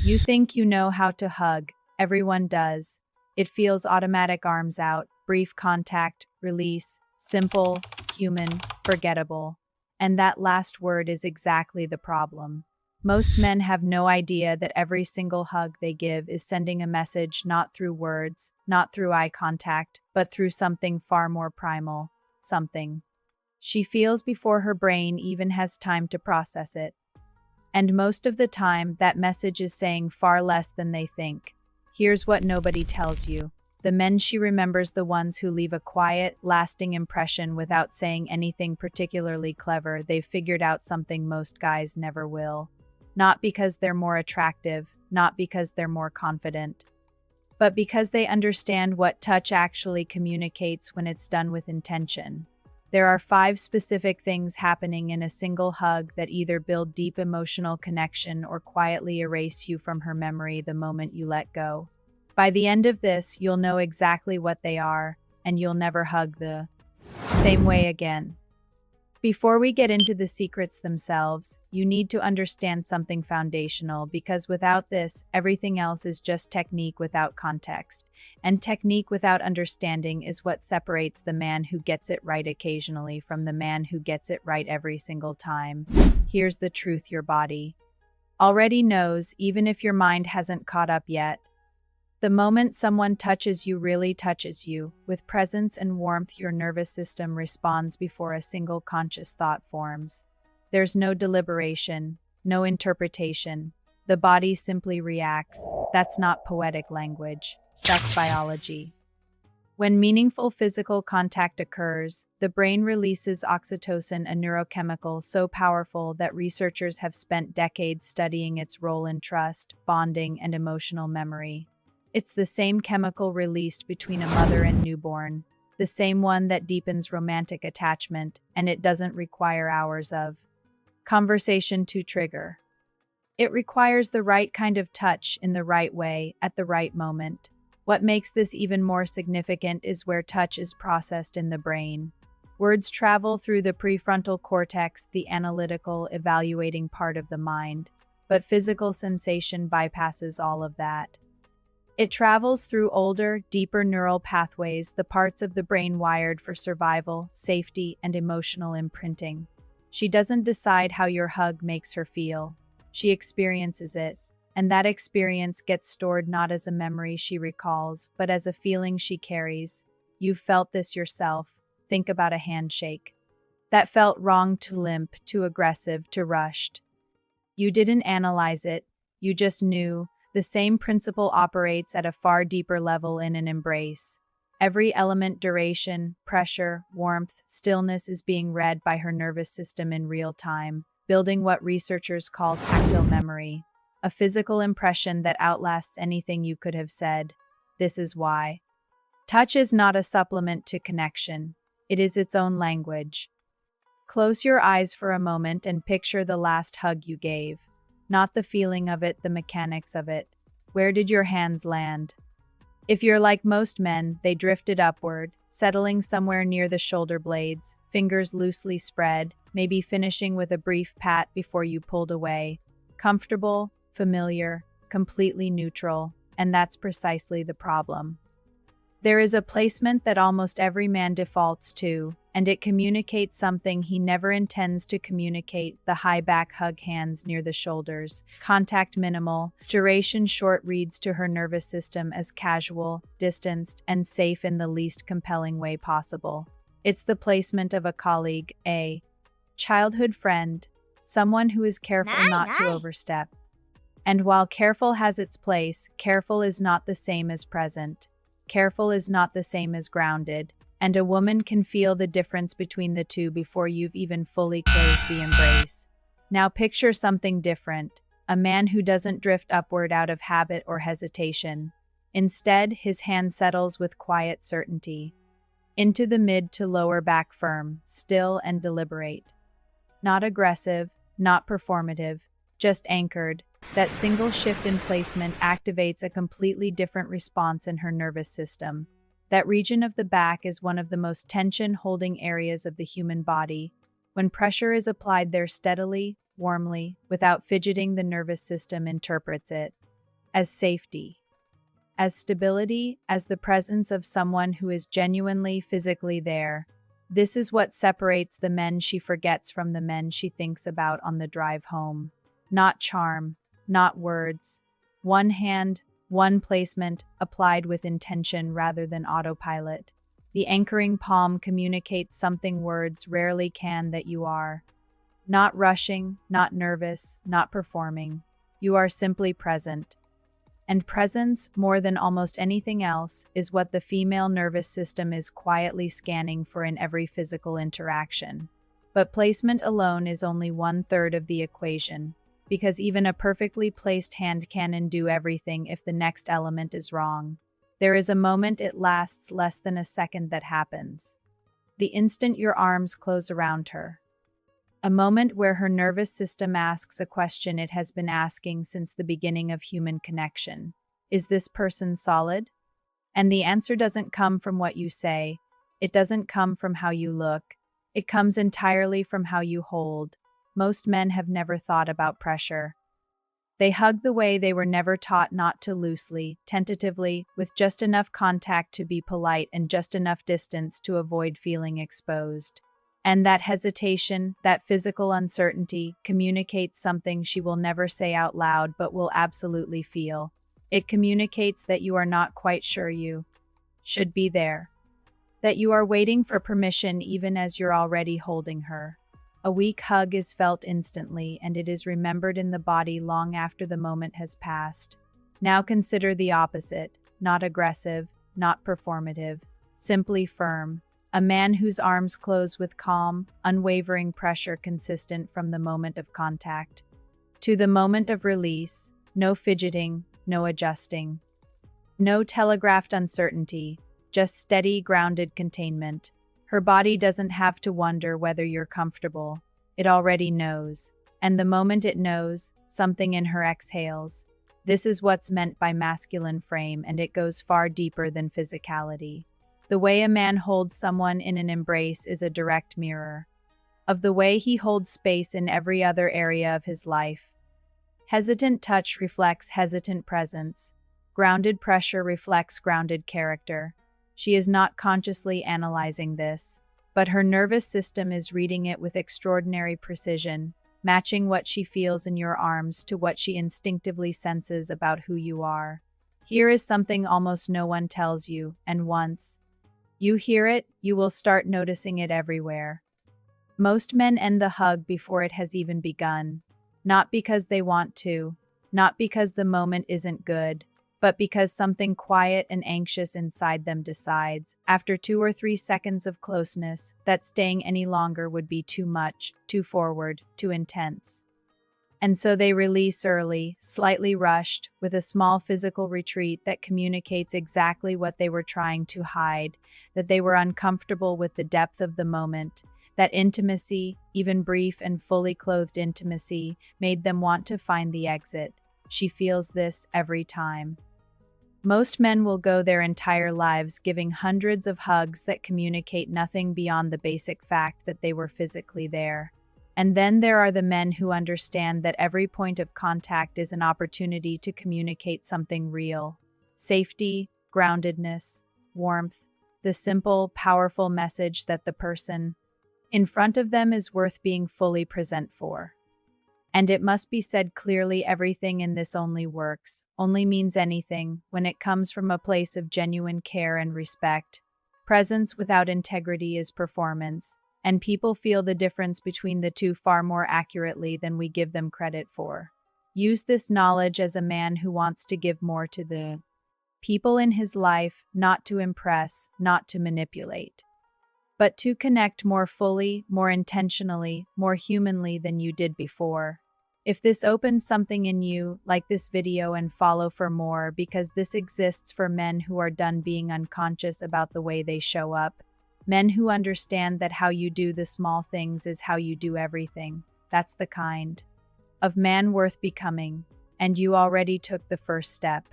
You think you know how to hug. Everyone does. It feels automatic, arms out, brief contact, release, simple, human, forgettable. And that last word is exactly the problem. Most men have no idea that every single hug they give is sending a message not through words, not through eye contact, but through something far more primal. Something she feels before her brain even has time to process it. And most of the time, that message is saying far less than they think. Here's what nobody tells you. The men she remembers, the ones who leave a quiet, lasting impression without saying anything particularly clever. They've figured out something most guys never will. Not because they're more attractive, not because they're more confident, but because they understand what touch actually communicates when it's done with intention. There are 5 specific things happening in a single hug that either build deep emotional connection or quietly erase you from her memory the moment you let go. By the end of this, you'll know exactly what they are, and you'll never hug the same way again. Before we get into the secrets themselves, you need to understand something foundational, because without this, everything else is just technique without context. And technique without understanding is what separates the man who gets it right occasionally from the man who gets it right every single time. Here's the truth your body already knows, even if your mind hasn't caught up yet. The moment someone touches you, really touches you, with presence and warmth, your nervous system responds before a single conscious thought forms. There's no deliberation, no interpretation. The body simply reacts. That's not poetic language. That's biology. When meaningful physical contact occurs, the brain releases oxytocin, a neurochemical so powerful that researchers have spent decades studying its role in trust, bonding, and emotional memory. It's the same chemical released between a mother and newborn, the same one that deepens romantic attachment, and it doesn't require hours of conversation to trigger. It requires the right kind of touch in the right way at the right moment. What makes this even more significant is where touch is processed in the brain. Words travel through the prefrontal cortex, the analytical, evaluating part of the mind, but physical sensation bypasses all of that. It travels through older, deeper neural pathways, the parts of the brain wired for survival, safety, and emotional imprinting. She doesn't decide how your hug makes her feel. She experiences it, and that experience gets stored not as a memory she recalls, but as a feeling she carries. You've felt this yourself. Think about a handshake that felt wrong, too limp, too aggressive, too rushed. You didn't analyze it, you just knew. The same principle operates at a far deeper level in an embrace. Every element, duration, pressure, warmth, stillness is being read by her nervous system in real time, building what researchers call tactile memory, a physical impression that outlasts anything you could have said. This is why touch is not a supplement to connection. It is its own language. Close your eyes for a moment and picture the last hug you gave. Not the feeling of it, the mechanics of it. Where did your hands land? If you're like most men, they drifted upward, settling somewhere near the shoulder blades, fingers loosely spread, maybe finishing with a brief pat before you pulled away. Comfortable, familiar, completely neutral, and that's precisely the problem. There is a placement that almost every man defaults to, and it communicates something he never intends to communicate: the high back hug, hands near the shoulders, contact minimal, duration short, reads to her nervous system as casual, distanced, and safe in the least compelling way possible. It's the placement of a colleague, a childhood friend, someone who is careful not to overstep. And while careful has its place, careful is not the same as present. Careful is not the same as grounded, and a woman can feel the difference between the two before you've even fully closed the embrace. Now picture something different, a man who doesn't drift upward out of habit or hesitation. Instead, his hand settles with quiet certainty into the mid to lower back, firm, still, and deliberate. Not aggressive, not performative, just anchored. That single shift in placement activates a completely different response in her nervous system. That region of the back is one of the most tension-holding areas of the human body. When pressure is applied there steadily, warmly, without fidgeting, the nervous system interprets it as safety, as stability, as the presence of someone who is genuinely physically there. This is what separates the men she forgets from the men she thinks about on the drive home. Not charm, not words. One hand, one placement, applied with intention rather than autopilot. The anchoring palm communicates something words rarely can, that you are. Not rushing, not nervous, not performing. You are simply present. And presence, more than almost anything else, is what the female nervous system is quietly scanning for in every physical interaction. But placement alone is only 1/3 of the equation, because even a perfectly placed hand can undo everything if the next element is wrong. There is a moment, it lasts less than a second, that happens. The instant your arms close around her. A moment where her nervous system asks a question it has been asking since the beginning of human connection. Is this person solid? And the answer doesn't come from what you say. It doesn't come from how you look. It comes entirely from how you hold. Most men have never thought about pressure. They hug the way they were never taught, not to, loosely, tentatively, with just enough contact to be polite and just enough distance to avoid feeling exposed. And that hesitation, that physical uncertainty, communicates something she will never say out loud but will absolutely feel. It communicates that you are not quite sure you should be there. That you are waiting for permission even as you're already holding her. A weak hug is felt instantly, and it is remembered in the body long after the moment has passed. Now consider the opposite, not aggressive, not performative, simply firm. A man whose arms close with calm, unwavering pressure consistent from the moment of contact to the moment of release, no fidgeting, no adjusting, no telegraphed uncertainty, just steady, grounded containment. Her body doesn't have to wonder whether you're comfortable. It already knows. And the moment it knows, something in her exhales. This is what's meant by masculine frame, and it goes far deeper than physicality. The way a man holds someone in an embrace is a direct mirror of the way he holds space in every other area of his life. Hesitant touch reflects hesitant presence. Grounded pressure reflects grounded character. She is not consciously analyzing this, but her nervous system is reading it with extraordinary precision, matching what she feels in your arms to what she instinctively senses about who you are. Here is something almost no one tells you, and once you hear it, you will start noticing it everywhere. Most men end the hug before it has even begun. Not because they want to, not because the moment isn't good, but because something quiet and anxious inside them decides, after 2 or 3 seconds of closeness, that staying any longer would be too much, too forward, too intense. And so they release early, slightly rushed, with a small physical retreat that communicates exactly what they were trying to hide, that they were uncomfortable with the depth of the moment, that intimacy, even brief and fully clothed intimacy, made them want to find the exit. She feels this every time. Most men will go their entire lives giving hundreds of hugs that communicate nothing beyond the basic fact that they were physically there. And then there are the men who understand that every point of contact is an opportunity to communicate something real. Safety, groundedness, warmth, the simple, powerful message that the person in front of them is worth being fully present for. And it must be said clearly, everything in this only works, only means anything, when it comes from a place of genuine care and respect. Presence without integrity is performance, and people feel the difference between the two far more accurately than we give them credit for. Use this knowledge as a man who wants to give more to the people in his life, not to impress, not to manipulate, but to connect more fully, more intentionally, more humanly than you did before. If this opens something in you, like this video and follow for more, because this exists for men who are done being unconscious about the way they show up. Men who understand that how you do the small things is how you do everything. That's the kind of man worth becoming, and you already took the first step.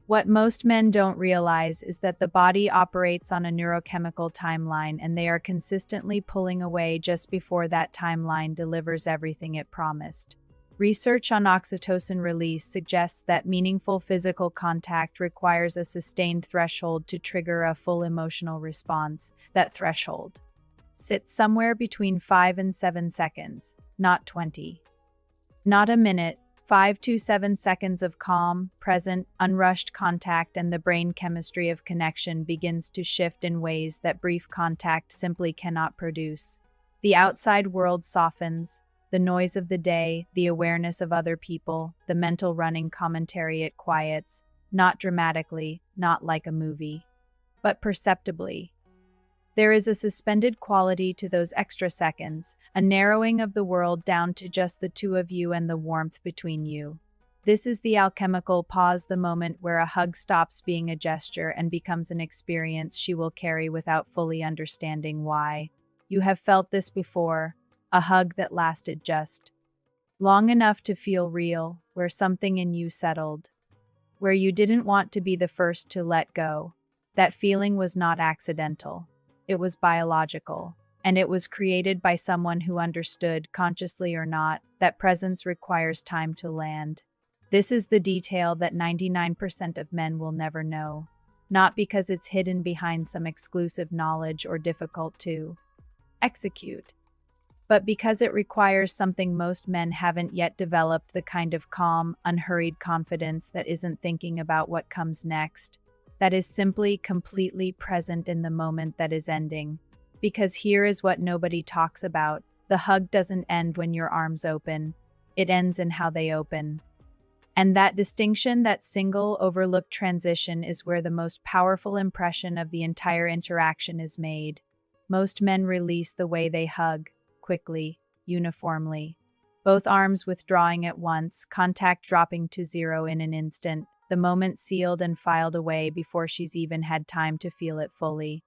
What most men don't realize is that the body operates on a neurochemical timeline, and they are consistently pulling away just before that timeline delivers everything it promised. Research on oxytocin release suggests that meaningful physical contact requires a sustained threshold to trigger a full emotional response. That threshold sits somewhere between 5 and 7 seconds, not 20. Not a minute, 5 to 7 seconds of calm, present, unrushed contact, and the brain chemistry of connection begins to shift in ways that brief contact simply cannot produce. The outside world softens, the noise of the day, the awareness of other people, the mental running commentary it quiets, not dramatically, not like a movie, but perceptibly. There is a suspended quality to those extra seconds, a narrowing of the world down to just the two of you and the warmth between you. This is the alchemical pause, the moment where a hug stops being a gesture and becomes an experience she will carry without fully understanding why. You have felt this before, a hug that lasted just long enough to feel real, where something in you settled, where you didn't want to be the first to let go. That feeling was not accidental. It was biological, and it was created by someone who understood, consciously or not, that presence requires time to land. This is the detail that 99% of men will never know, not because it's hidden behind some exclusive knowledge or difficult to execute, but because it requires something most men haven't yet developed, the kind of calm, unhurried confidence that isn't thinking about what comes next, that is simply completely present in the moment that is ending. Because here is what nobody talks about: the hug doesn't end when your arms open, it ends in how they open. And that distinction, that single, overlooked transition, is where the most powerful impression of the entire interaction is made. Most men release the way they hug, quickly, uniformly. Both arms withdrawing at once, contact dropping to zero in an instant, the moment sealed and filed away before she's even had time to feel it fully.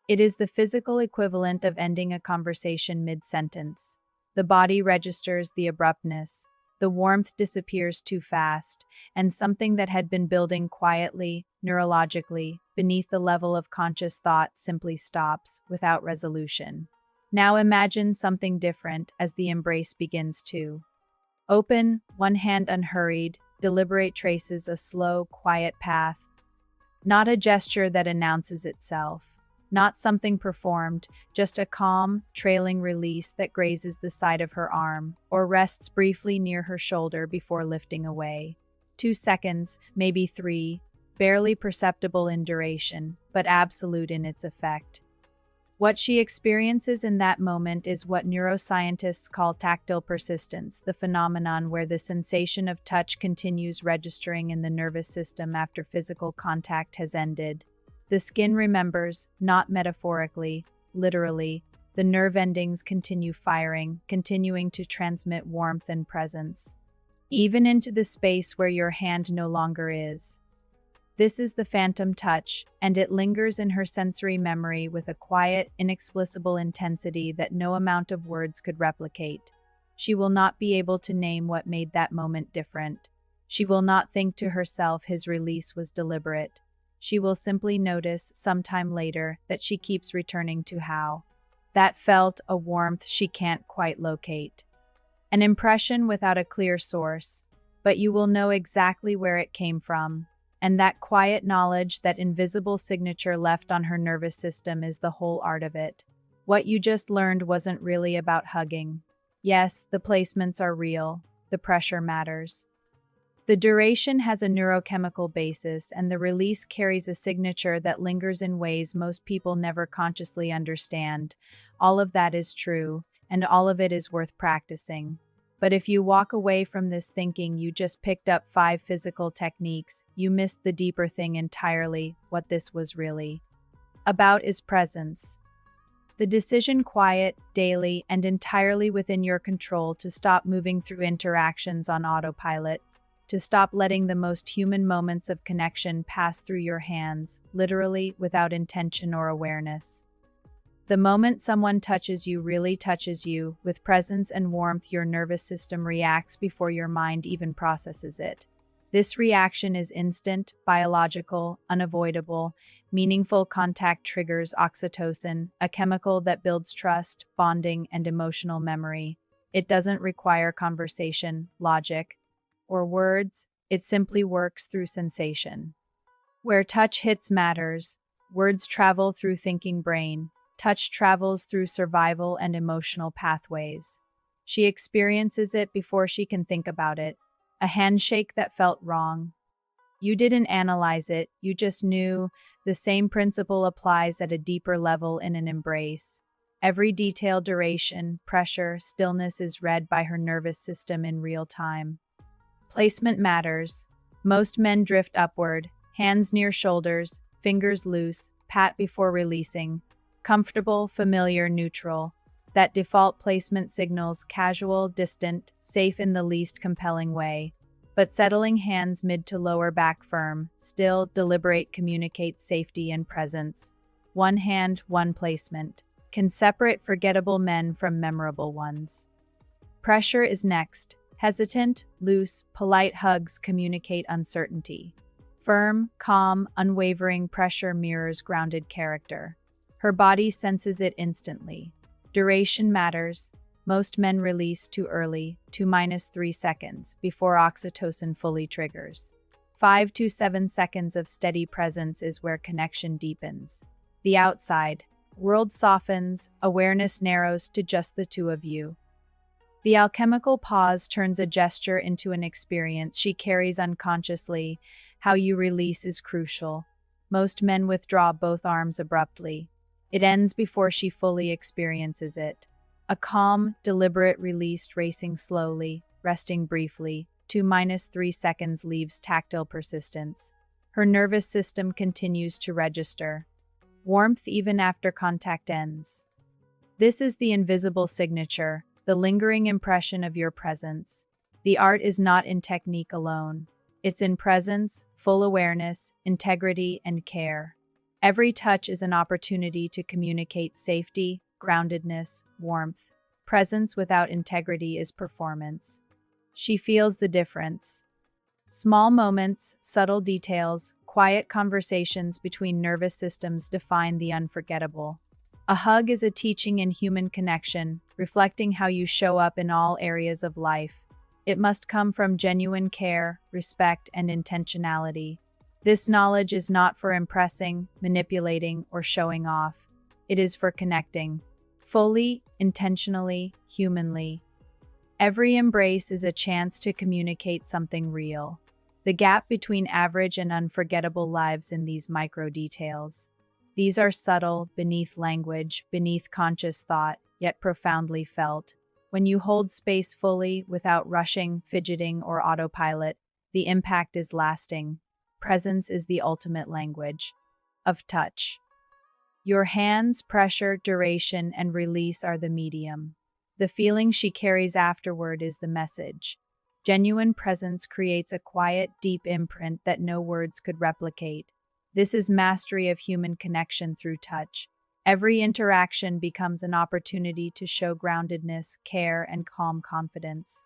It is the physical equivalent of ending a conversation mid-sentence. The body registers the abruptness, the warmth disappears too fast, and something that had been building quietly, neurologically, beneath the level of conscious thought simply stops, without resolution. Now imagine something different as the embrace begins to open, one hand unhurried, deliberate, traces a slow, quiet path. Not a gesture that announces itself, not something performed, just a calm, trailing release that grazes the side of her arm or rests briefly near her shoulder before lifting away. 2 seconds, maybe 3, barely perceptible in duration, but absolute in its effect. What she experiences in that moment is what neuroscientists call tactile persistence, the phenomenon where the sensation of touch continues registering in the nervous system after physical contact has ended. The skin remembers, not metaphorically, literally. The nerve endings continue firing, continuing to transmit warmth and presence, even into the space where your hand no longer is. This is the phantom touch, and it lingers in her sensory memory with a quiet, inexplicable intensity that no amount of words could replicate. She will not be able to name what made that moment different. She will not think to herself his release was deliberate. She will simply notice, sometime later, that she keeps returning to how that felt, a warmth she can't quite locate. An impression without a clear source, but you will know exactly where it came from. And that quiet knowledge, that invisible signature left on her nervous system, is the whole art of it. What you just learned wasn't really about hugging. Yes, the placements are real. The pressure matters. The duration has a neurochemical basis, and the release carries a signature that lingers in ways most people never consciously understand. All of that is true, and all of it is worth practicing. But if you walk away from this thinking you just picked up 5 physical techniques, you missed the deeper thing entirely. What this was really about is presence. The decision, quiet, daily, and entirely within your control, to stop moving through interactions on autopilot, to stop letting the most human moments of connection pass through your hands, literally, without intention or awareness. The moment someone touches you really touches you, with presence and warmth, your nervous system reacts before your mind even processes it. This reaction is instant, biological, unavoidable. Meaningful contact triggers oxytocin, a chemical that builds trust, bonding, and emotional memory. It doesn't require conversation, logic, or words. It simply works through sensation. Where touch hits matters, words travel through thinking brain, touch travels through survival and emotional pathways. She experiences it before she can think about it. A handshake that felt wrong. You didn't analyze it, you just knew. The same principle applies at a deeper level in an embrace. Every detail, duration, pressure, stillness is read by her nervous system in real time. Placement matters. Most men drift upward, hands near shoulders, fingers loose, pat before releasing. Comfortable, familiar, neutral. That default placement signals casual, distant, safe in the least compelling way. But settling hands mid to lower back firm, still, deliberate communicates safety and presence. One hand, one placement. Can separate forgettable men from memorable ones. Pressure is next. Hesitant, loose, polite hugs communicate uncertainty. Firm, calm, unwavering pressure mirrors grounded character. Her body senses it instantly. Duration matters. Most men release too early, 2-3 seconds, before oxytocin fully triggers. 5 to 7 seconds of steady presence is where connection deepens. The outside. World softens, awareness narrows to just the two of you. The alchemical pause turns a gesture into an experience she carries unconsciously. How you release is crucial. Most men withdraw both arms abruptly. It ends before she fully experiences it. A calm, deliberate release racing slowly, resting briefly, 2-3 seconds leaves tactile persistence. Her nervous system continues to register. Warmth even after contact ends. This is the invisible signature, the lingering impression of your presence. The art is not in technique alone. It's in presence, full awareness, integrity, and care. Every touch is an opportunity to communicate safety, groundedness, warmth. Presence without integrity is performance. She feels the difference. Small moments, subtle details, quiet conversations between nervous systems define the unforgettable. A hug is a teaching in human connection, reflecting how you show up in all areas of life. It must come from genuine care, respect, and intentionality. This knowledge is not for impressing, manipulating, or showing off. It is for connecting. Fully, intentionally, humanly. Every embrace is a chance to communicate something real. The gap between average and unforgettable lives in these micro details. These are subtle, beneath language, beneath conscious thought, yet profoundly felt. When you hold space fully, without rushing, fidgeting, or autopilot, the impact is lasting. Presence is the ultimate language. Of touch. Your hands, pressure, duration, and release are the medium. The feeling she carries afterward is the message. Genuine presence creates a quiet, deep imprint that no words could replicate. This is mastery of human connection through touch. Every interaction becomes an opportunity to show groundedness, care, and calm confidence.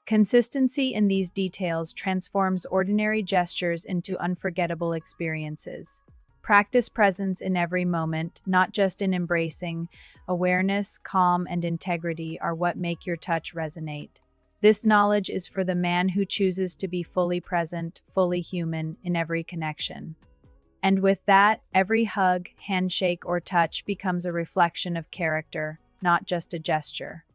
Consistency in these details transforms ordinary gestures into unforgettable experiences. Practice presence in every moment, not just in embracing. Awareness, calm, and integrity are what make your touch resonate. This knowledge is for the man who chooses to be fully present, fully human in every connection. And with that, every hug, handshake, or touch becomes a reflection of character, not just a gesture.